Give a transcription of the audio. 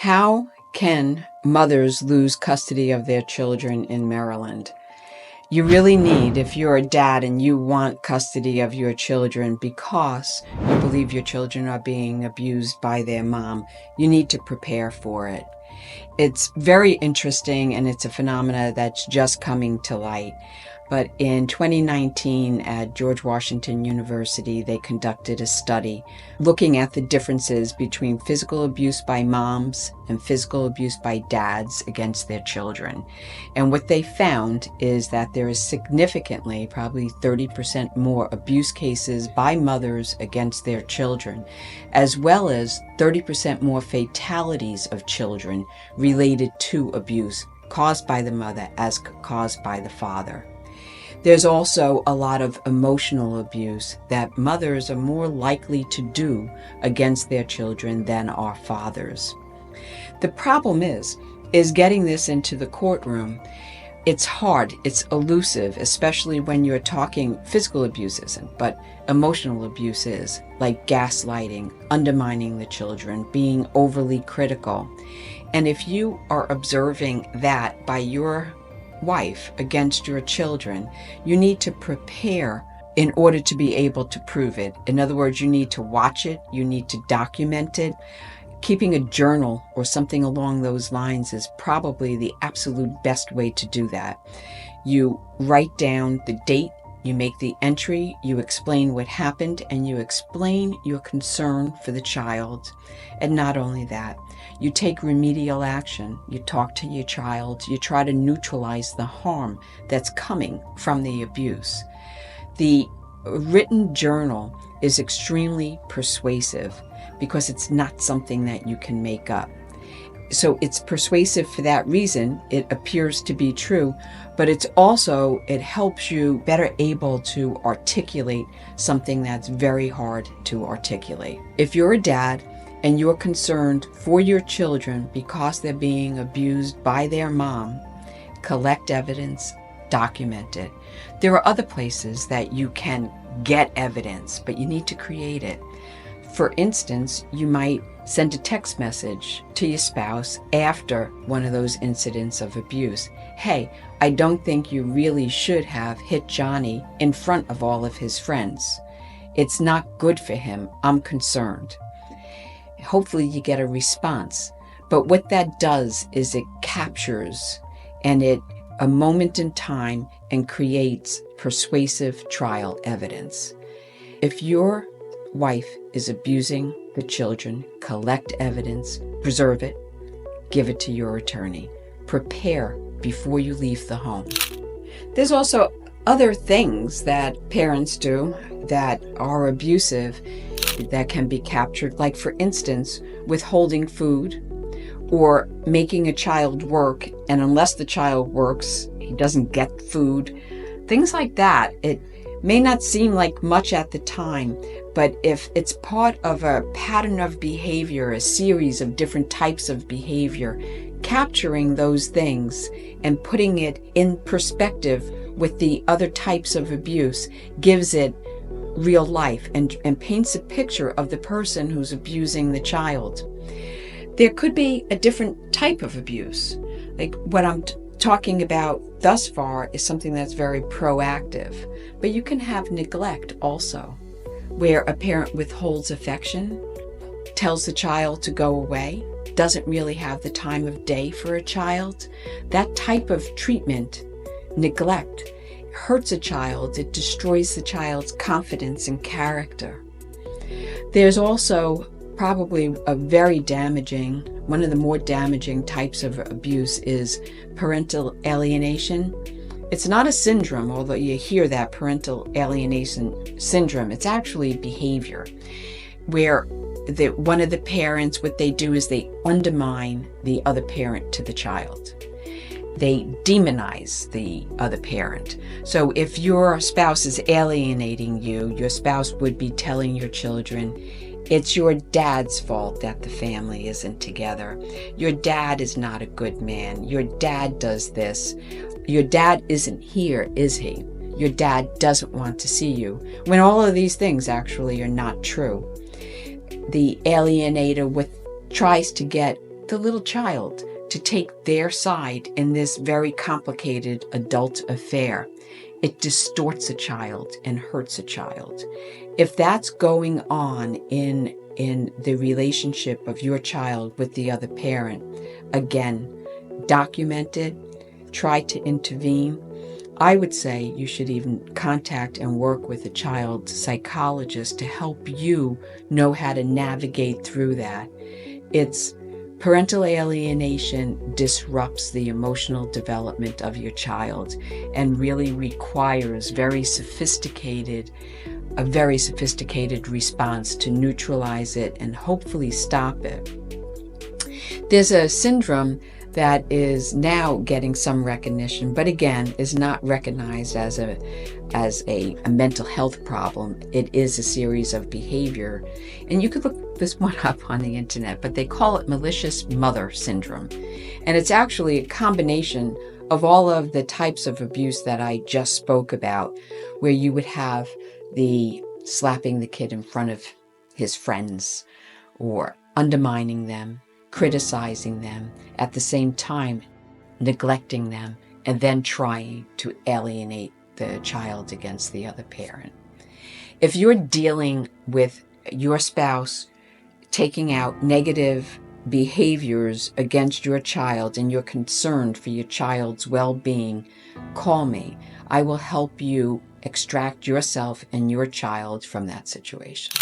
How can mothers lose custody of their children in Maryland? You really need, if you're a dad and you want custody of your children because you believe your children are being abused by their mom, you need to prepare for it. It's very interesting, and it's a phenomena that's just coming to light. But in 2019 at George Washington University, they conducted a study looking at the differences between physical abuse by moms and physical abuse by dads against their children. And what they found is that there is significantly, probably 30% more abuse cases by mothers against their children, as well as 30% more fatalities of children related to abuse caused by the mother as caused by the father. There's also a lot of emotional abuse that mothers are more likely to do against their children than are fathers. The problem is getting this into the courtroom. It's hard, it's elusive, especially when you're talking physical abuse isn't, but emotional abuse is, like gaslighting, undermining the children, being overly critical. And if you are observing that by your wife against your children, you need to prepare in order to be able to prove it. In other words, you need to watch it, you need to document it. Keeping a journal or something along those lines is probably the absolute best way to do that. You write down the date, you make the entry, you explain what happened, and you explain your concern for the child. And not only that, you take remedial action. You talk to your child. You try to neutralize the harm that's coming from the abuse. The written journal is extremely persuasive because it's not something that you can make up. So it's persuasive for that reason. It appears to be true, but it helps you better able to articulate something that's very hard to articulate. If you're a dad and you're concerned for your children because they're being abused by their mom, collect evidence, document it. There are other places that you can get evidence, but you need to create it. For instance, you might send a text message to your spouse after one of those incidents of abuse. Hey, I don't think you really should have hit Johnny in front of all of his friends. It's not good for him. I'm concerned. Hopefully you get a response. But what that does is it captures a moment in time and creates persuasive trial evidence. If your wife is abusing the children, collect evidence, preserve it, give it to your attorney. Prepare before you leave the home. There's also other things that parents do that are abusive that can be captured, like for instance, withholding food or making a child work, and unless the child works, he doesn't get food. Things like that. It may not seem like much at the time, but if it's part of a pattern of behavior, a series of different types of behavior, capturing those things and putting it in perspective with the other types of abuse gives it real life and paints a picture of the person who's abusing the child. There could be a different type of abuse. Like what I'm talking about thus far is something that's very proactive, but you can have neglect also, where a parent withholds affection, tells the child to go away, doesn't really have the time of day for a child. That type of treatment, neglect, hurts a child. It destroys the child's confidence and character. There's also probably one of the more damaging types of abuse is parental alienation. It's not a syndrome, although you hear that parental alienation syndrome. It's actually behavior where one of the parents, what they do is they undermine the other parent to the child. They demonize the other parent. So if your spouse is alienating you, your spouse would be telling your children, it's your dad's fault that the family isn't together. Your dad is not a good man. Your dad does this. Your dad isn't here, is he? Your dad doesn't want to see you. When all of these things actually are not true. The alienator tries to get the little child to take their side in this very complicated adult affair. It distorts a child and hurts a child. If that's going on in the relationship of your child with the other parent, again, document it, try to intervene. I would say you should even contact and work with a child psychologist to help you know how to navigate through that. Parental alienation disrupts the emotional development of your child and really requires a very sophisticated response to neutralize it and hopefully stop it. There's a syndrome that is now getting some recognition, but again, is not recognized as a mental health problem. It is a series of behavior. And you could look this one up on the internet, but they call it malicious mother syndrome. And it's actually a combination of all of the types of abuse that I just spoke about, where you would have the slapping the kid in front of his friends or undermining them, criticizing them, at the same time neglecting them, and then trying to alienate the child against the other parent. If you're dealing with your spouse taking out negative behaviors against your child and you're concerned for your child's well-being, call me. I will help you extract yourself and your child from that situation.